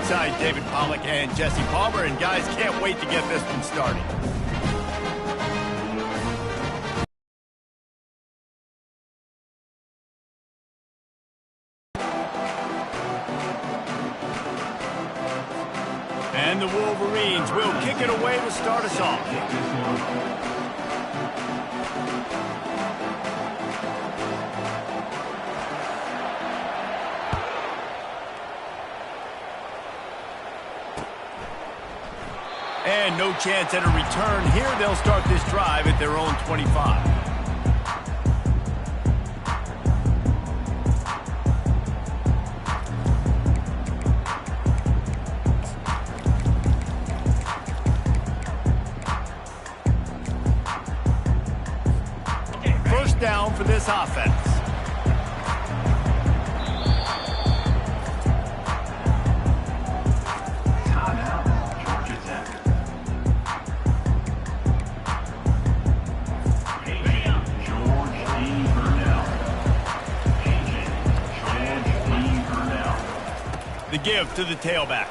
alongside David Pollack and Jesse Palmer, and guys, can't wait to get this one started. And the Wolverines will kick it away to start us off. And no chance at a return here. They'll start this drive at their own 25. First down for this offense. Give to the tailback.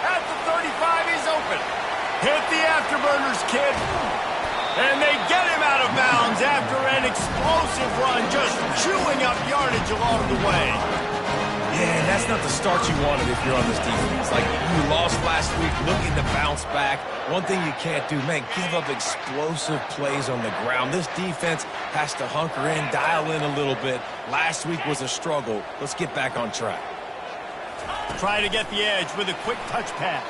At the 35, he's open. Hit the afterburners, kid. And they get him out of bounds after an explosive run, just chewing up yardage along the way. Yeah, that's not the start you wanted if you're on this defense. Like, you lost last week, looking to bounce back. One thing you can't do, man, give up explosive plays on the ground. This defense has to hunker in, dial in a little bit. Last week was a struggle. Let's get back on track. Try to get the edge with a quick touch pass.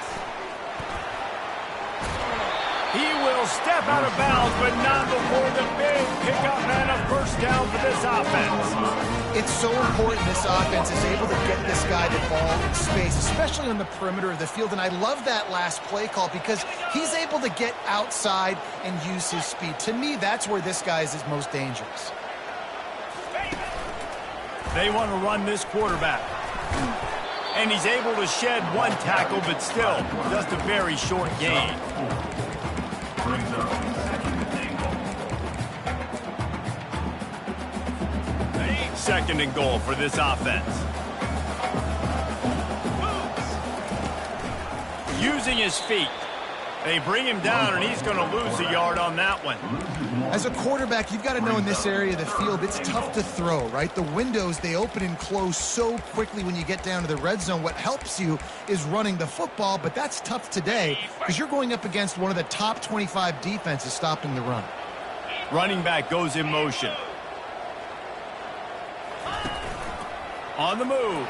He will step out of bounds, but not before the big pickup and a first down for this offense. It's so important this offense is able to get this guy the ball in space, especially on the perimeter of the field. And I love that last play call because he's able to get outside and use his speed. To me, that's where this guy is his most dangerous. They want to run this quarterback. And he's able to shed one tackle, but still, just a very short gain. Second and goal for this offense. Using his feet. They bring him down, and he's going to lose a yard on that one. As a quarterback, you've got to know in this area of the field, it's tough to throw, right? The windows, they open and close so quickly when you get down to the red zone. What helps you is running the football, but that's tough today because you're going up against one of the top 25 defenses stopping the run. Running back goes in motion. On the move.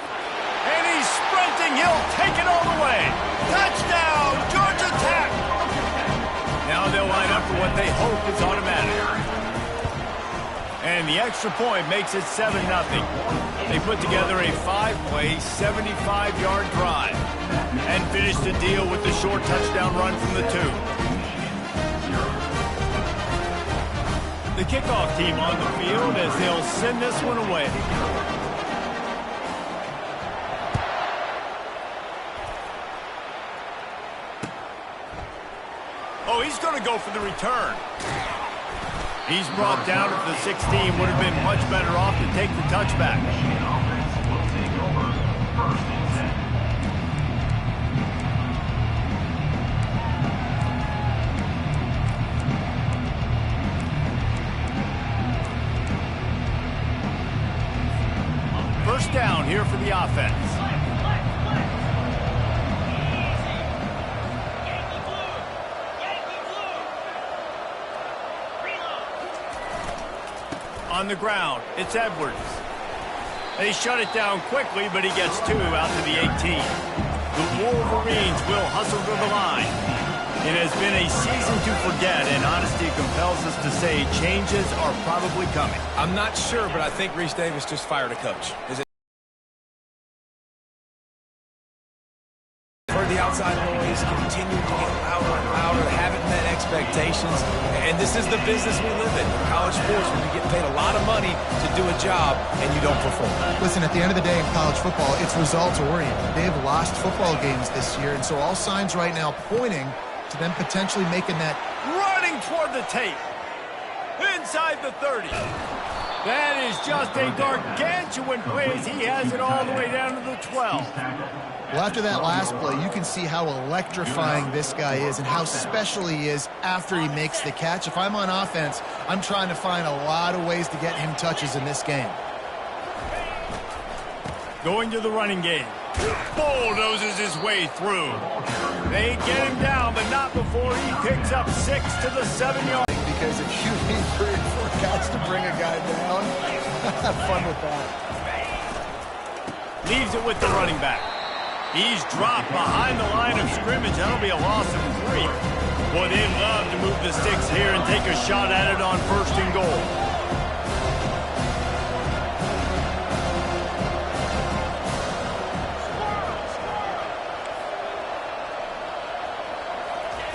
And he's sprinting. He'll take it all the way. Touchdown, Georgia Tech. Now they'll line up for what they hope is automatic. And the extra point makes it 7-0. They put together a 5-play, 75-yard drive and finish the deal with the short touchdown run from the 2. The kickoff team on the field as they'll send this one away. Oh, he's going to go for the return. He's brought down at the 16. Would have been much better off to take the touchback. First down here for the offense. On the ground, it's Edwards. They shut it down quickly, but he gets 2 out to the 18. The Wolverines will hustle to the line. It has been a season to forget, and honesty compels us to say changes are probably coming. I'm not sure, but I think Reese Davis just fired a coach. Is it the outside noise continuing to get louder and louder, haven't met expectations, and this is the business we live in college sports, when you get paid a lot of money to do a job and you don't perform. Listen, at the end of the day in college football, it's results oriented. They have lost football games this year, and so all signs right now pointing to them potentially making that. Running toward the tape inside the 30. That is just a gargantuan play as he has it all the way down to the 12. Well, after that last play, you can see how electrifying this guy is and how special he is after he makes the catch. If I'm on offense, I'm trying to find a lot of ways to get him touches in this game. Going to the running game. Bulldozes his way through. They get him down, but not before he picks up 6 to the 7-yard. Because if you need 3 or 4 guys to bring a guy down, have fun with that. Leaves it with the running back. He's dropped behind the line of scrimmage. That'll be a loss of 3. Boy, they'd love to move the sticks here and take a shot at it on 1st and goal.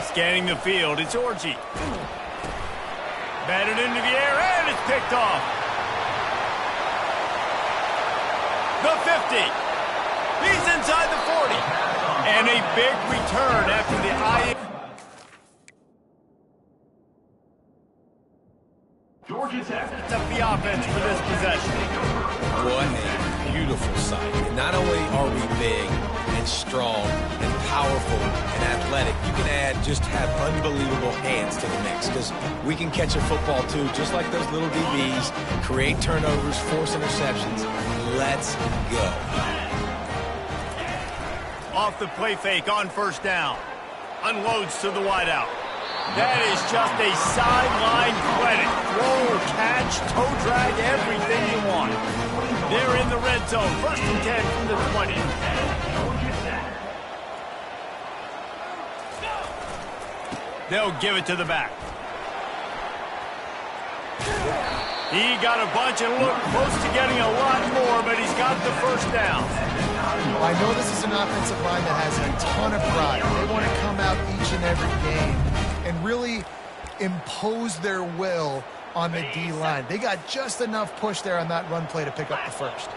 Scanning the field, it's Orji. Batted into the air, and it's picked off. The 50. He's inside the 40. And a big return after the eye. Georgia Tech sets up the offense for this possession. What a beautiful sight. And not only are we big and strong and powerful and athletic, you can just have unbelievable hands to the mix, because we can catch a football too, just like those little DBs, create turnovers, force interceptions. Let's go. Off the play fake on 1st down. Unloads to the wideout. That is just a sideline credit. Throw, catch, toe drag, everything you want. They're in the red zone. 1st and 10 from the 20. They'll give it to the back. He got a bunch and looked close to getting a lot more, but he's got the 1st down. I know this is an offensive line that has a ton of pride. They want to come out each and every game and really impose their will on the D-line. They got just enough push there on that run play to pick up the 1st.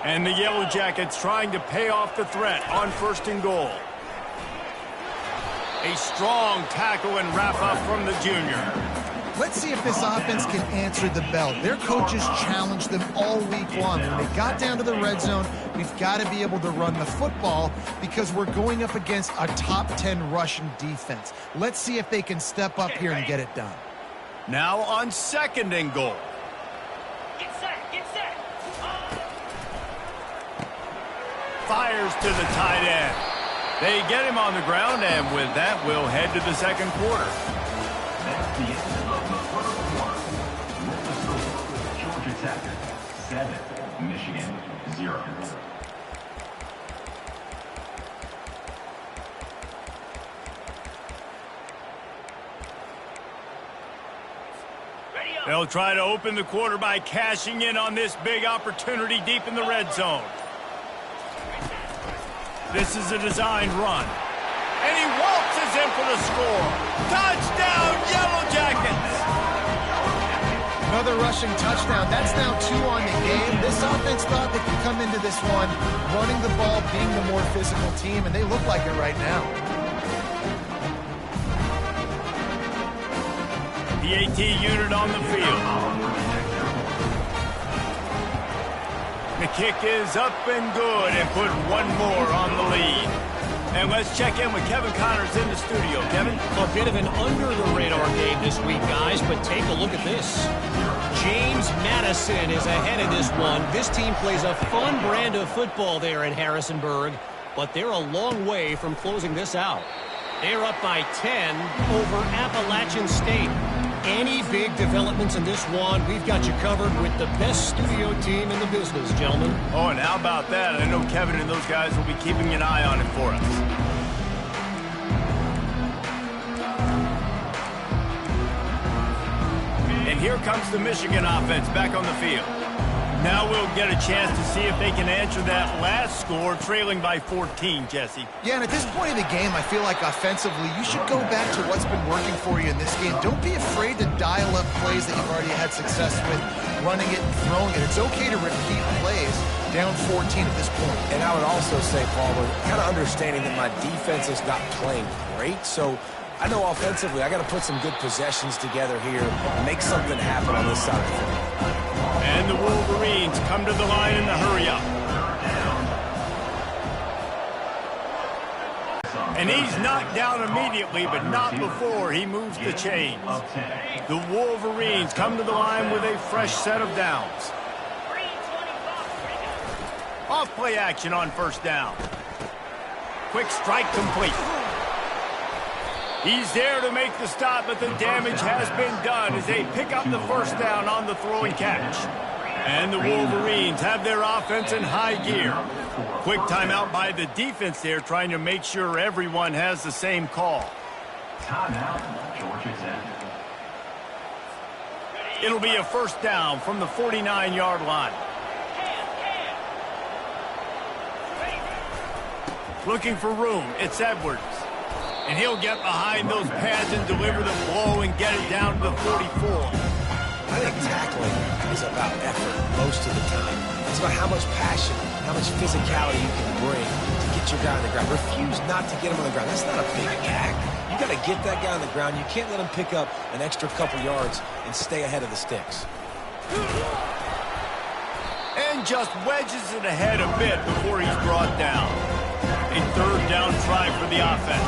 And the Yellow Jackets trying to pay off the threat on 1st and goal. A strong tackle and wrap-up from the junior. Let's see if this offense can answer the bell. Their coaches challenged them all week long. When they got down to the red zone, we've got to be able to run the football because we're going up against a top 10 rushing defense. Let's see if they can step up here and get it done. Now on 2nd and goal. Get set, get set. Fires to the tight end. They get him on the ground, and with that, we'll head to the 2nd quarter. That's the end of the first quarter. Georgia Tech 7, Michigan 0. They'll try to open the quarter by cashing in on this big opportunity deep in the red zone. This is a designed run. And he waltzes in for the score. Touchdown, Yellow Jackets! Another rushing touchdown. That's now 2 on the game. This offense thought they could come into this one running the ball, being the more physical team, and they look like it right now. The AT unit on the field. The kick is up and good and put 1 more on the lead. And let's check in with Kevin Connors in the studio. Kevin? A bit of an under-the-radar game this week, guys, but take a look at this. James Madison is ahead in this one. This team plays a fun brand of football there in Harrisonburg, but they're a long way from closing this out. They're up by 10 over Appalachian State. Any big developments in this one, we've got you covered with the best studio team in the business, gentlemen. Oh, and how about that? I know Kevin and those guys will be keeping an eye on it for us. And here comes the Michigan offense back on the field. Now we'll get a chance to see if they can answer that last score, trailing by 14, Jesse. Yeah, and at this point of the game, I feel like offensively, you should go back to what's been working for you in this game. Don't be afraid to dial up plays that you've already had success with, running it and throwing it. It's okay to repeat plays down 14 at this point. And I would also say, Palmer, kind of understanding that my defense is not playing great, so I know offensively I got to put some good possessions together here and make something happen on this side of the field. And the Wolverines come to the line in the hurry-up. And he's knocked down immediately, but not before he moves the chains. The Wolverines come to the line with a fresh set of downs. Off play action on first down. Quick strike complete. He's there to make the stop, but the damage has been done as they pick up the first down on the throwing catch. And the Wolverines have their offense in high gear. Quick timeout by the defense there, trying to make sure everyone has the same call. Timeout, Georgia Tech. It'll be a first down from the 49-yard line. Looking for room, it's Edwards. And he'll get behind those pads and deliver the blow and get it down to the 44. I think tackling is about effort most of the time. It's about how much passion, how much physicality you can bring to get your guy on the ground. Refuse not to get him on the ground. That's not a big act. You got to get that guy on the ground. You can't let him pick up an extra couple yards and stay ahead of the sticks. And just wedges it ahead a bit before he's brought down. A third down try for the offense.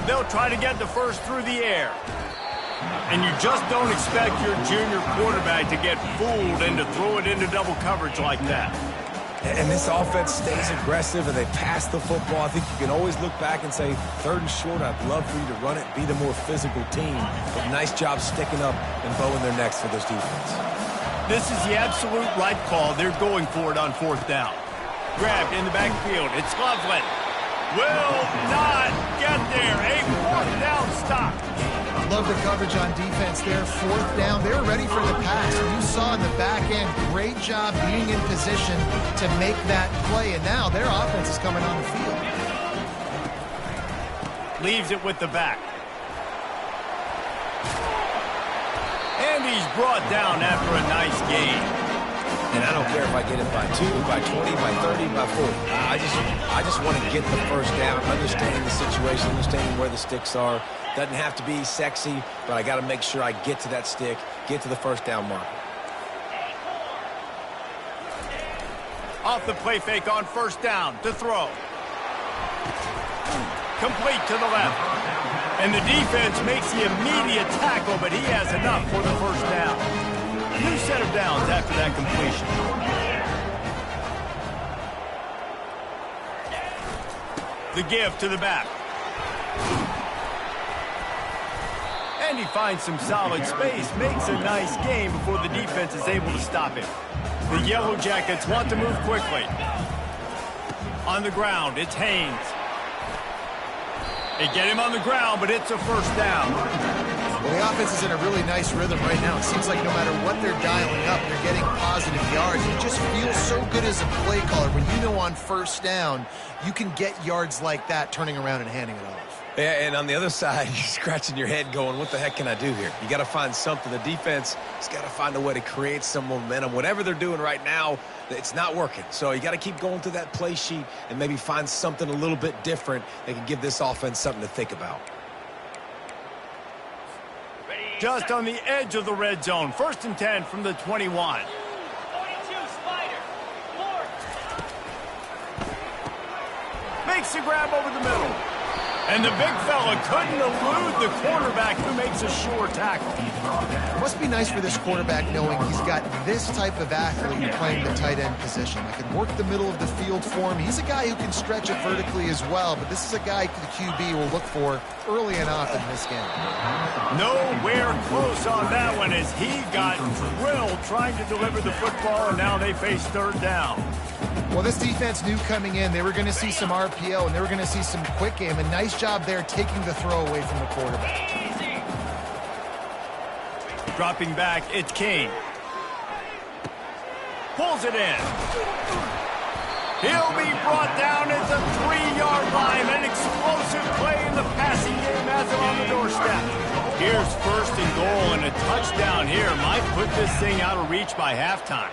They'll try to get the first through the air. And you just don't expect your junior quarterback to get fooled and to throw it into double coverage like that. And this offense stays aggressive and they pass the football. I think you can always look back and say, third and short, I'd love for you to run it, be the more physical team. But nice job sticking up and bowing their necks for this defense. This is the absolute right call. They're going for it on fourth down. Grabbed in the backfield. It's Loveland. Will not get there. A fourth down stop. Love the coverage on defense there. Fourth down. They're ready for the pass. And you saw in the back end, great job being in position to make that play. And now their offense is coming on the field. Leaves it with the back. And he's brought down after a nice gain. And I don't care if I get it by 2, by 20, by 30, by 40. I just want to get the first down, understanding the situation, understanding where the sticks are. Doesn't have to be sexy, but I got to make sure I get to that stick, get to the first down marker. Off the play fake on first down to throw. Complete to the left. And the defense makes the immediate tackle, but he has enough for the first down. New set of downs after that completion. The give to the back. And he finds some solid space, makes a nice game before the defense is able to stop him. The Yellow Jackets want to move quickly. On the ground, it's Haynes. They get him on the ground, but it's a first down. Well, the offense is in a really nice rhythm right now. It seems like no matter what they're dialing up, they're getting positive yards. You just feel so good as a play caller when you know on first down you can get yards like that turning around and handing it off. Yeah, and on the other side, you're scratching your head going, what the heck can I do here? You got to find something. The defense has got to find a way to create some momentum. Whatever they're doing right now, it's not working. So you got to keep going through that play sheet and maybe find something a little bit different that can give this offense something to think about. Just on the edge of the red zone. First and 10 from the 21. Makes the grab over the middle. And the big fella couldn't elude the quarterback who makes a sure tackle. It must be nice for this quarterback knowing he's got this type of athlete playing the tight end position. I can work the middle of the field for him. He's a guy who can stretch it vertically as well, but this is a guy the QB will look for early and often in this game. Nowhere close on that one as he got drilled trying to deliver the football, and now they face third down. Well, this defense knew coming in they were going to see some RPO and they were going to see some quick game. A nice job there taking the throw away from the quarterback. Dropping back, it's Kane. Pulls it in. He'll be brought down at the 3-yard line. An explosive play in the passing game has him on the doorstep. Here's first and goal, and a touchdown here might put this thing out of reach by halftime.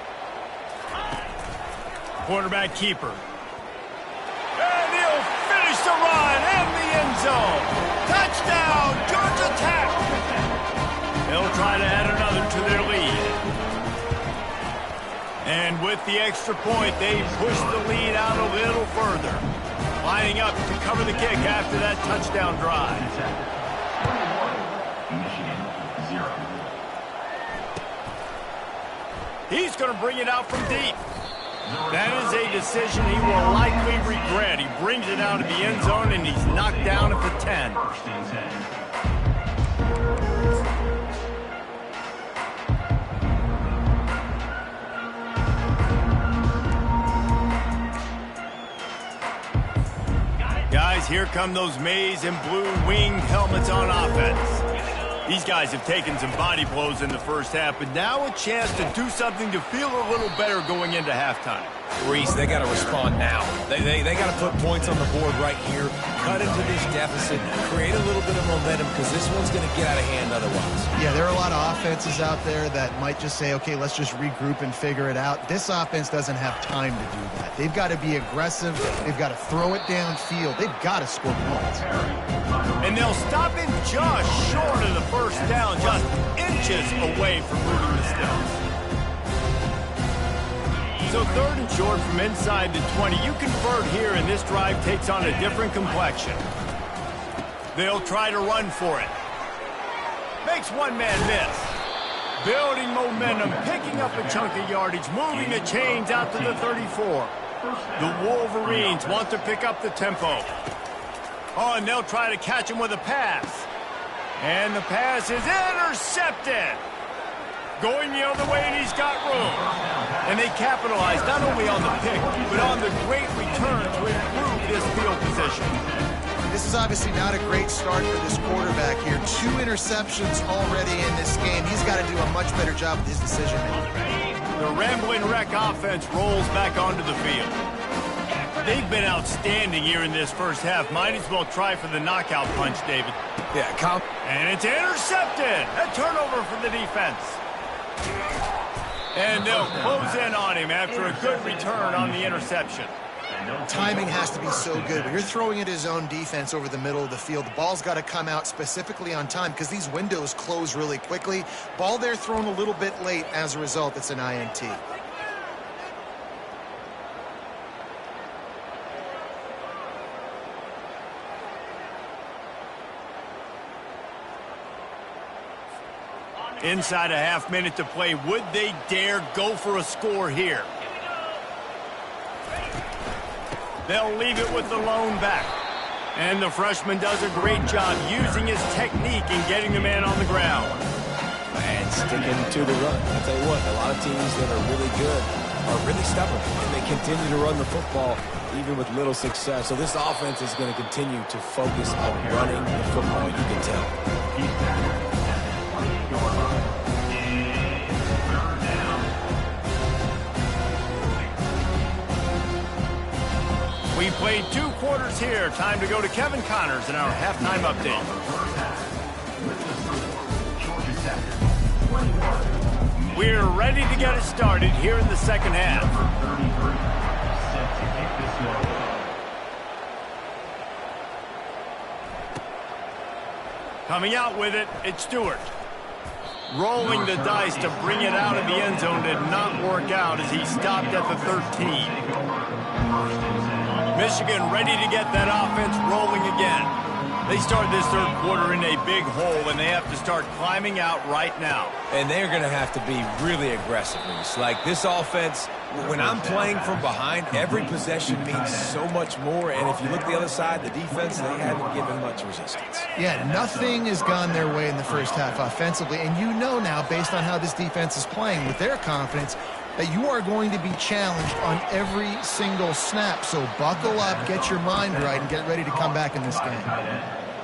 Quarterback keeper. And he'll finish the run in the end zone. Touchdown, Georgia Tech. They'll try to add another to their lead. And with the extra point, they push the lead out a little further. Lining up to cover the kick after that touchdown drive. Michigan, 0. He's going to bring it out from deep. That is a decision he will likely regret. He brings it out of the end zone, and he's knocked down at the 10. First and 10. Guys, here come those maize and blue winged helmets on offense. These guys have taken some body blows in the first half, but now a chance to do something to feel a little better going into halftime. Reese, they got to respond now. They got to put points on the board right here, cut into this deficit, create a little bit of momentum, because this one's going to get out of hand otherwise. Yeah, there are a lot of offenses out there that might just say, okay, let's just regroup and figure it out. This offense doesn't have time to do that. They've got to be aggressive. They've got to throw it downfield. They've got to score points. And they'll stop him just short of the first down, just inches away from moving the sticks. So 3rd and short from inside the 20. You convert here, and this drive takes on a different complexion. They'll try to run for it. Makes one man miss. Building momentum, picking up a chunk of yardage, moving the chains out to the 34. The Wolverines want to pick up the tempo. Oh, and they'll try to catch him with a pass. And the pass is intercepted. Going the other way, and he's got room. And they capitalize not only on the pick, but on the great return to improve this field position. This is obviously not a great start for this quarterback here. 2 interceptions already in this game. He's got to do a much better job with his decision-making. The Ramblin' Wreck offense rolls back onto the field. They've been outstanding here in this first half. Might as well try for the knockout punch, David. Yeah, And it's intercepted. A turnover for the defense. And they'll close in on him after a good return on the interception. Timing has to be so good. When you're throwing at his own defense over the middle of the field, the ball's got to come out specifically on time because these windows close really quickly. Ball there thrown a little bit late. As a result, it's an INT. Inside a half minute to play. Would they dare go for a score here? They'll leave it with the lone back. And the freshman does a great job using his technique and getting the man on the ground. And sticking to the run. I'll tell you what, a lot of teams that are really good are really stubborn. And they continue to run the football even with little success. So this offense is going to continue to focus on running the football, you can tell. We played 2 quarters here. Time to go to Kevin Connors in our halftime update. We're ready to get it started here in the second half. Coming out with it, it's Stewart. Rolling the dice to bring it out of the end zone did not work out as he stopped at the 13. Michigan ready to get that offense rolling again. They start this third quarter in a big hole, and they have to start climbing out right now. And they're going to have to be really aggressive. Like this offense, when I'm playing from behind, every possession means so much more. And if you look the other side, the defense, they haven't given much resistance. Yeah, nothing has gone their way in the first half offensively. And you know now, based on how this defense is playing with their confidence, that you are going to be challenged on every single snap. So buckle up, get your mind right, and get ready to come back in this game.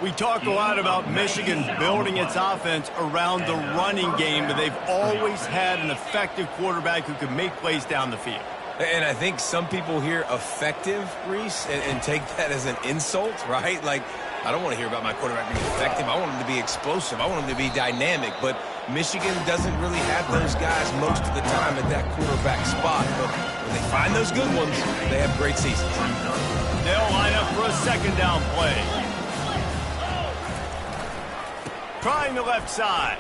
We talk a lot about Michigan building its offense around the running game, but they've always had an effective quarterback who can make plays down the field. And I think some people hear effective, Reese, and take that as an insult, right? Like, I don't want to hear about my quarterback being effective. I want him to be explosive. I want him to be dynamic. But Michigan doesn't really have those guys most of the time at that quarterback spot. But when they find those good ones, they have great seasons. They'll line up for a second down play. trying the left side.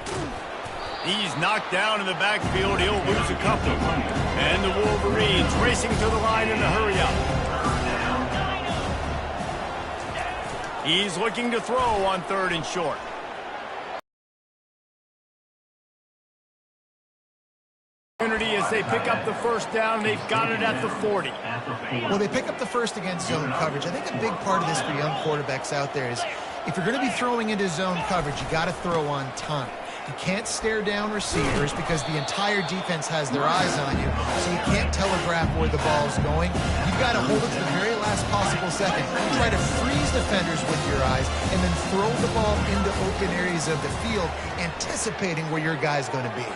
He's knocked down in the backfield. He'll lose a couple. And the Wolverines racing to the line in a hurry-up. He's looking to throw on 3rd and short. As they pick up the first down, they've got it at the 40. Well, they pick up the first against zone coverage. I think a big part of this for young quarterbacks out there is if you're going to be throwing into zone coverage, you got to throw on time. You can't stare down receivers because the entire defense has their eyes on you, so you can't telegraph where the ball's going. You've got to hold it to the very last possible second. Try to freeze defenders with your eyes and then throw the ball into open areas of the field, anticipating where your guy's going to be.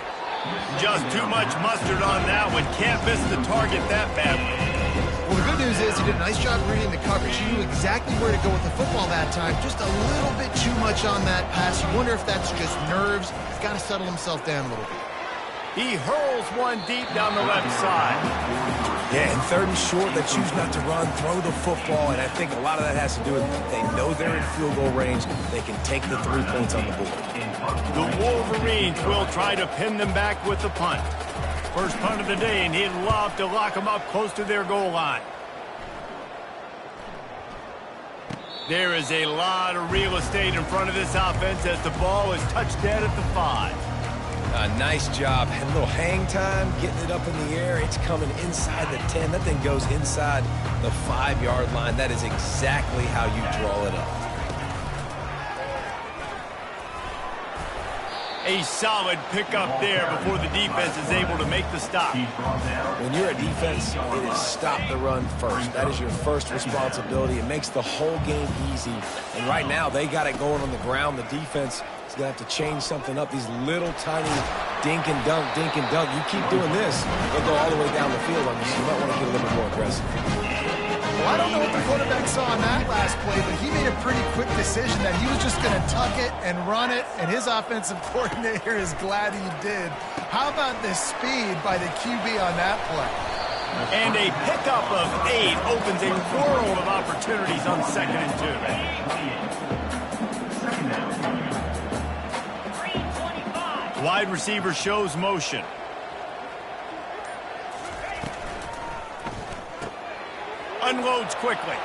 Just too much mustard on that one. Can't miss the target that badly. Well, the good news is he did a nice job reading the coverage. He knew exactly where to go with the football that time. Just a little bit too much on that pass. You wonder if that's just nerves. He's got to settle himself down a little bit. He hurls one deep down the left side. Yeah, and 3rd and short, they choose not to run, throw the football, and I think a lot of that has to do with they know they're in field goal range. They can take the 3 points on the board. The Wolverines will try to pin them back with the punt. First punt of the day, and he'd love to lock them up close to their goal line. There is a lot of real estate in front of this offense as the ball is touched dead at the 5. Nice job. Had a little hang time, getting it up in the air. It's coming inside the 10. That thing goes inside the 5-yard line. That is exactly how you draw it up. A solid pickup there before the defense is able to make the stop. When you're a defense, it is stop the run first. That is your first responsibility. It makes the whole game easy. And right now, they got it going on the ground. The defense is going to have to change something up. These little tiny dink and dunk, dink and dunk. You keep doing this, they'll go all the way down the field on you. So you might want to get a little bit more aggressive. Well, I don't know what the quarterback saw on that last play, but he made a pretty quick decision that he was just going to tuck it and run it, and his offensive coordinator is glad he did. How about the speed by the QB on that play? And a pickup of 8 opens a world of opportunities on 2nd and 2. Wide receiver shows motion. Unloads quickly.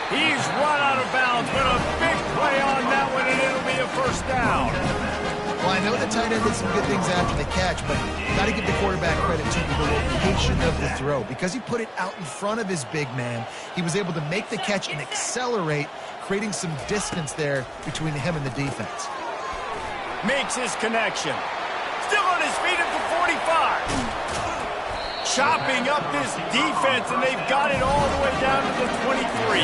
He's run out of bounds, but a big play on that one, and it'll be a first down. Well, I know the tight end did some good things after the catch, but got to give the quarterback credit to the location of the throw. Because he put it out in front of his big man, he was able to make the catch and accelerate, creating some distance there between him and the defense. Makes his connection. Still on his feet at the 45. Chopping up this defense, and they've got it all the way down to the 23.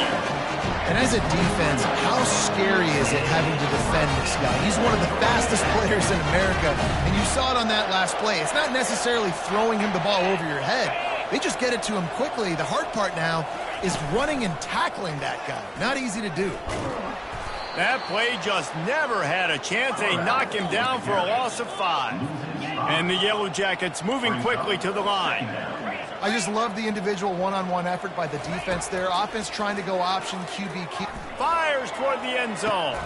And as a defense, how scary is it having to defend this guy? He's one of the fastest players in America, and you saw it on that last play. It's not necessarily throwing him the ball over your head. They just get it to him quickly. The hard part now is running and tackling that guy. Not easy to do. That play just never had a chance. They knock him down for a loss of 5. And the Yellow Jackets moving quickly to the line. I just love the individual one-on-one effort by the defense there. Offense trying to go option, QB keep. Fires toward the end zone.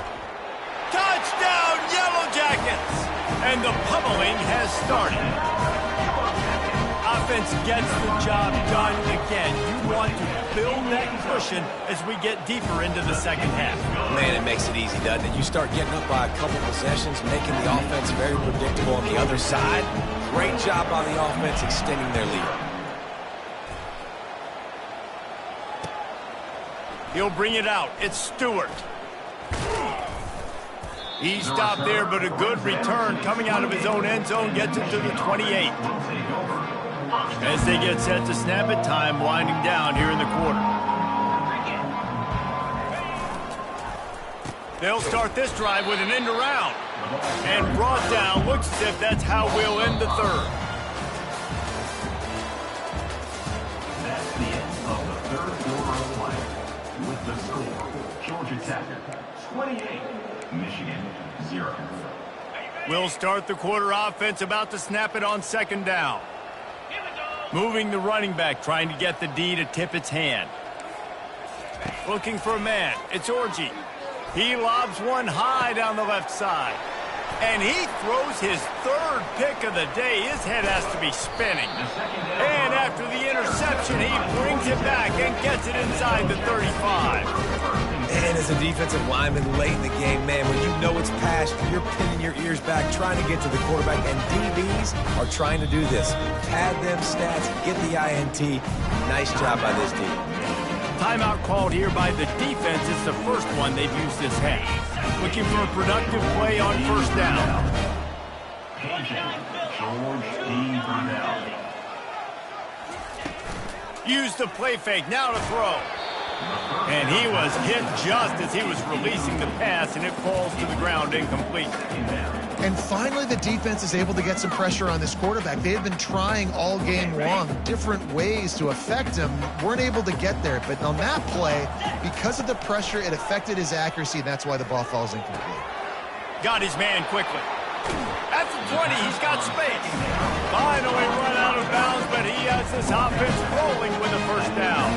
Touchdown, Yellow Jackets! And the pummeling has started. Offense gets the job done again. You want to build that cushion as we get deeper into the second half. Man, it makes it easy, doesn't it? You start getting up by a couple possessions, making the offense very predictable on the other side. Great job by the offense extending their lead. He'll bring it out. It's Stewart. He stopped there, but a good return coming out of his own end zone gets him to the 28. As they get set to snap it, time winding down here in the quarter. They'll start this drive with an end around. And brought down. Looks as if that's how we'll end the third. That's the end of the third quarter of play. With the score, Georgia Tech 28, Michigan 0. We'll start the quarter offense about to snap it on 2nd down. Moving the running back, trying to get the D to tip its hand. Looking for a man. It's Orji. He lobs one high down the left side. And he throws his third pick of the day. His head has to be spinning. And after the interception, he brings it back and gets it inside the 35. And as a defensive lineman late in the game, man, when you know it's past, you're pinning your ears back, trying to get to the quarterback, and DBs are trying to do this. Pad them stats, get the INT. Nice job by this team. Timeout called here by the defense. It's the first one they've used this half. Looking for a productive play on first down. George D. Burnell. Use the play fake, now to throw. And he was hit just as he was releasing the pass, and it falls to the ground incomplete. And finally, the defense is able to get some pressure on this quarterback. They had been trying all game long different ways to affect him, weren't able to get there. But on that play, because of the pressure, it affected his accuracy, and that's why the ball falls incomplete. Got his man quickly. At the 20, he's got space. Finally run out of bounds, but he has this offense rolling with a first down.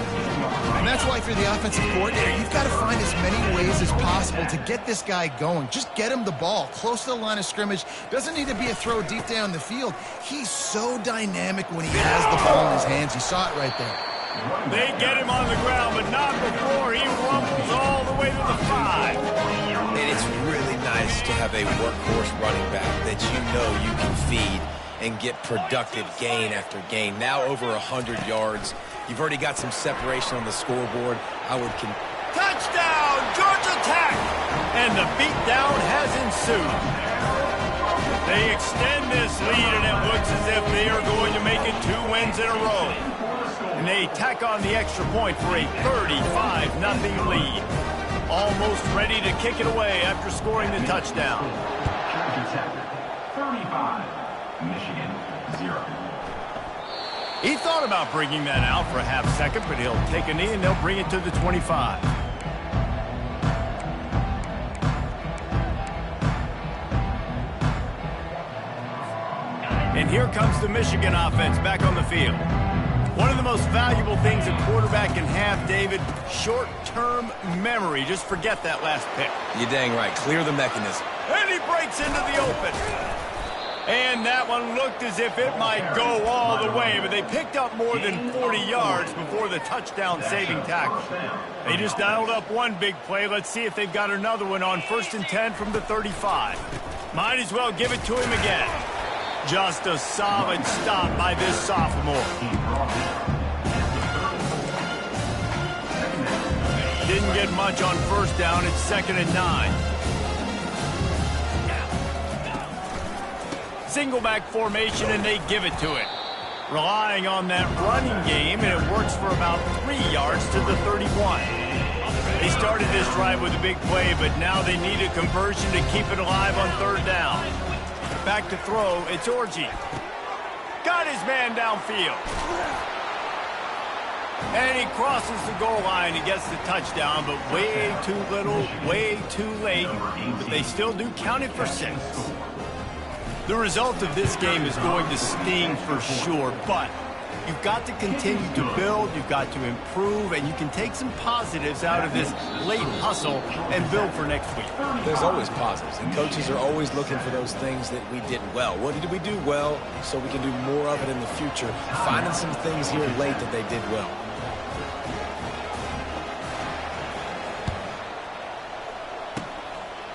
And that's why for the offensive coordinator, you've got to find as many ways as possible to get this guy going. Just get him the ball close to the line of scrimmage. Doesn't need to be a throw deep down the field. He's so dynamic when he has the ball in his hands. You saw it right there. They get him on the ground, but not before he rumbles all the way to the 5. And it's really nice to have a workhorse running back that you know you can feed and get productive gain after gain. Now over 100 yards. You've already got some separation on the scoreboard. Touchdown, Georgia Tech! And the beatdown has ensued. They extend this lead, and it looks as if they are going to make it 2 wins in a row. And they tack on the extra point for a 35-0 lead. Almost ready to kick it away after scoring the touchdown. Georgia Tech 35, Michigan 0. He thought about bringing that out for a half second, but he'll take a knee and they'll bring it to the 25. And here comes the Michigan offense back on the field. One of the most valuable things a quarterback can have, David, short-term memory. Just forget that last pick. You're dang right. Clear the mechanism. And he breaks into the open. And that one looked as if it might go all the way, but they picked up more than 40 yards before the touchdown-saving tackle. They just dialed up one big play. Let's see if they've got another one on 1st and 10 from the 35. Might as well give it to him again. Just a solid stop by this sophomore. Didn't get much on first down. It's 2nd and 9. Single back formation, and they give it to it. Relying on that running game, and it works for about 3 yards to the 31. They started this drive with a big play, but now they need a conversion to keep it alive on 3rd down. Back to throw, it's Orji. Got his man downfield. And he crosses the goal line and gets the touchdown, but way too little, way too late. But they still do count it for 6. The result of this game is going to sting for sure, but you've got to continue to build, you've got to improve, and you can take some positives out of this late hustle and build for next week. There's always positives, and coaches are always looking for those things that we did well. What did we do well so we can do more of it in the future? Finding some things here late that they did well.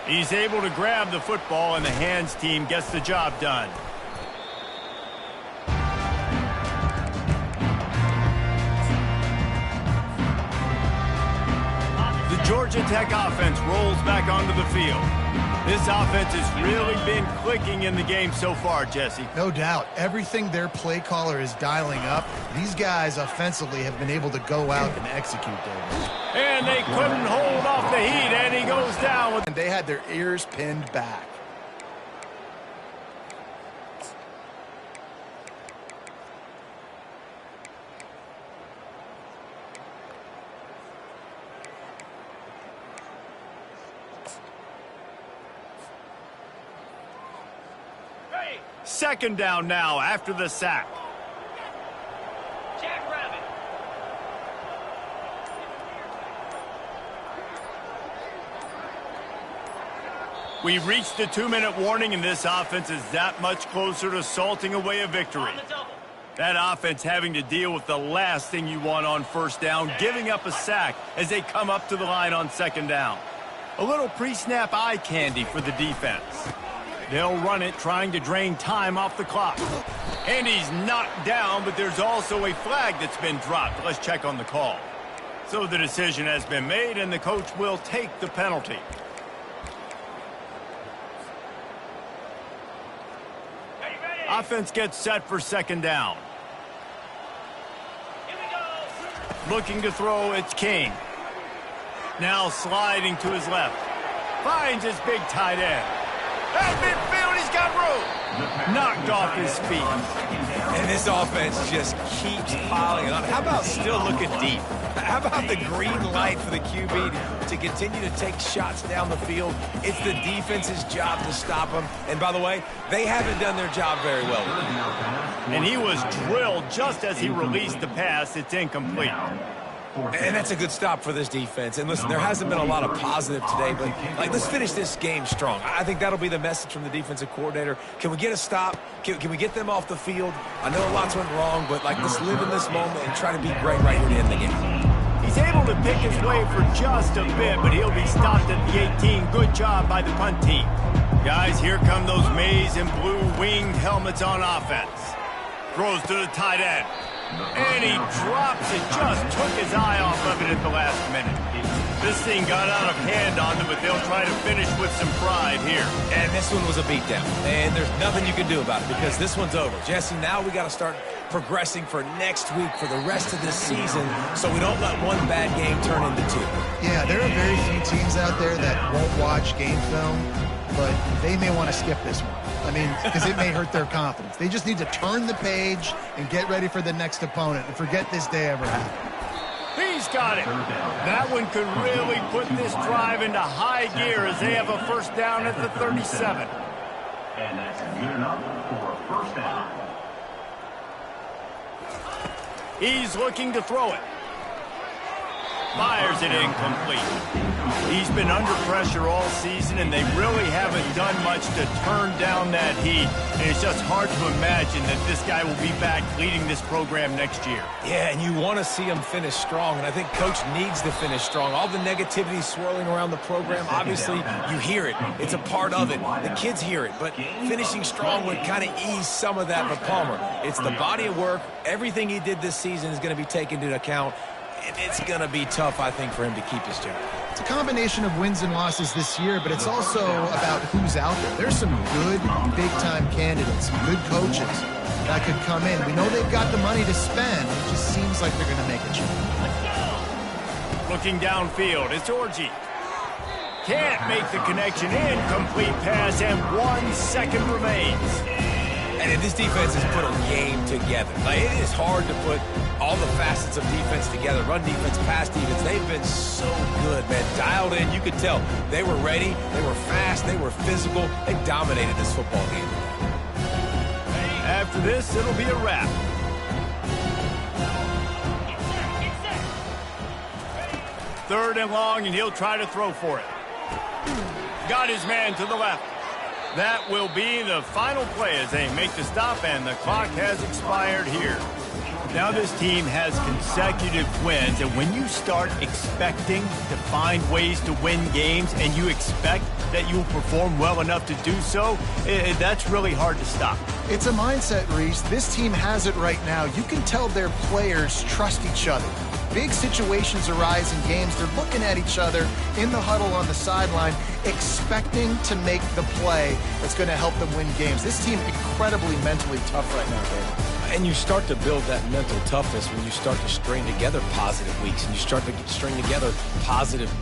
He's able to grab the football, and the hands team gets the job done. The Georgia Tech offense rolls back onto the field. This offense has really been clicking in the game so far, Jesse. No doubt. Everything their play caller is dialing up, these guys offensively have been able to go out and execute, David. And they couldn't hold off the heat, and he goes down. And they had their ears pinned back. Second down now after the sack. We've reached the 2-minute warning, and this offense is that much closer to salting away a victory. That offense having to deal with the last thing you want on first down, giving up a sack as they come up to the line on second down. A little pre-snap eye candy for the defense. They'll run it, trying to drain time off the clock. And he's knocked down, but there's also a flag that's been dropped. Let's check on the call. So the decision has been made, and the coach will take the penalty. Offense gets set for second down. Looking to throw, it's King. Now sliding to his left. Finds his big tight end. At midfield, he's got room. Knocked off his feet. And this offense just keeps piling on. How about still looking deep? How about the green light for the QB to continue to take shots down the field? It's the defense's job to stop them. And by the way, they haven't done their job very well. And he was drilled just as he released the pass. It's incomplete. And that's a good stop for this defense. And listen, there hasn't been a lot of positive today, but let's finish this game strong. I think that'll be the message from the defensive coordinator. Can we get a stop? Can we get them off the field? I know lots went wrong, but let's live in this moment and try to be great right here to end the game. He's able to pick his way for just a bit, but he'll be stopped at the 18. Good job by the punt team. Guys, here come those maize and blue winged helmets on offense. Throws to the tight end. And he drops it, just took his eye off of it at the last minute. This thing got out of hand on them, but they'll try to finish with some pride here. And this one was a beatdown. And there's nothing you can do about it because this one's over. Jesse, now we got to start progressing for next week, for the rest of this season, so we don't let one bad game turn into two. Yeah, there are very few teams out there that won't watch game film, but they may want to skip this one. I mean, because it may hurt their confidence. They just need to turn the page and get ready for the next opponent and forget this day ever happened. He's got it. That one could really put this drive into high gear as they have a first down at the 37. And that's good enough for a first down. He's looking to throw it. Fires it incomplete. He's been under pressure all season, and they really haven't done much to turn down that heat. And it's just hard to imagine that this guy will be back leading this program next year. Yeah, and you want to see him finish strong, and I think Coach needs to finish strong. All the negativity swirling around the program, obviously, you hear it. It's a part of it. The kids hear it, but finishing strong would kind of ease some of that for Palmer. It's the body of work. Everything he did this season is going to be taken into account, and it's going to be tough, I think, for him to keep his job. It's a combination of wins and losses this year, but it's also about who's out there. There's some good, big-time candidates, some good coaches that could come in. We know they've got the money to spend. It just seems like they're going to make a change. Looking downfield, it's Orji. Can't make the connection. Incomplete pass, and 1 second remains. And this defense has put a game together. It is hard to put all the facets of defense together. Run defense, pass defense. They've been so good, man. Dialed in. You could tell they were ready. They were fast. They were physical. They dominated this football game. After this, it'll be a wrap. Third and long, and he'll try to throw for it. Got his man to the left. That will be the final play as they make the stop, and the clock has expired here. Now this team has consecutive wins, and when you start expecting to find ways to win games and you expect that you'll perform well enough to do so, that's really hard to stop. It's a mindset, Reese. This team has it right now. You can tell their players trust each other. Big situations arise in games. They're looking at each other in the huddle on the sideline, expecting to make the play that's going to help them win games. This team incredibly mentally tough right now, David. And you start to build that mental toughness when you start to string together positive weeks and you string together positive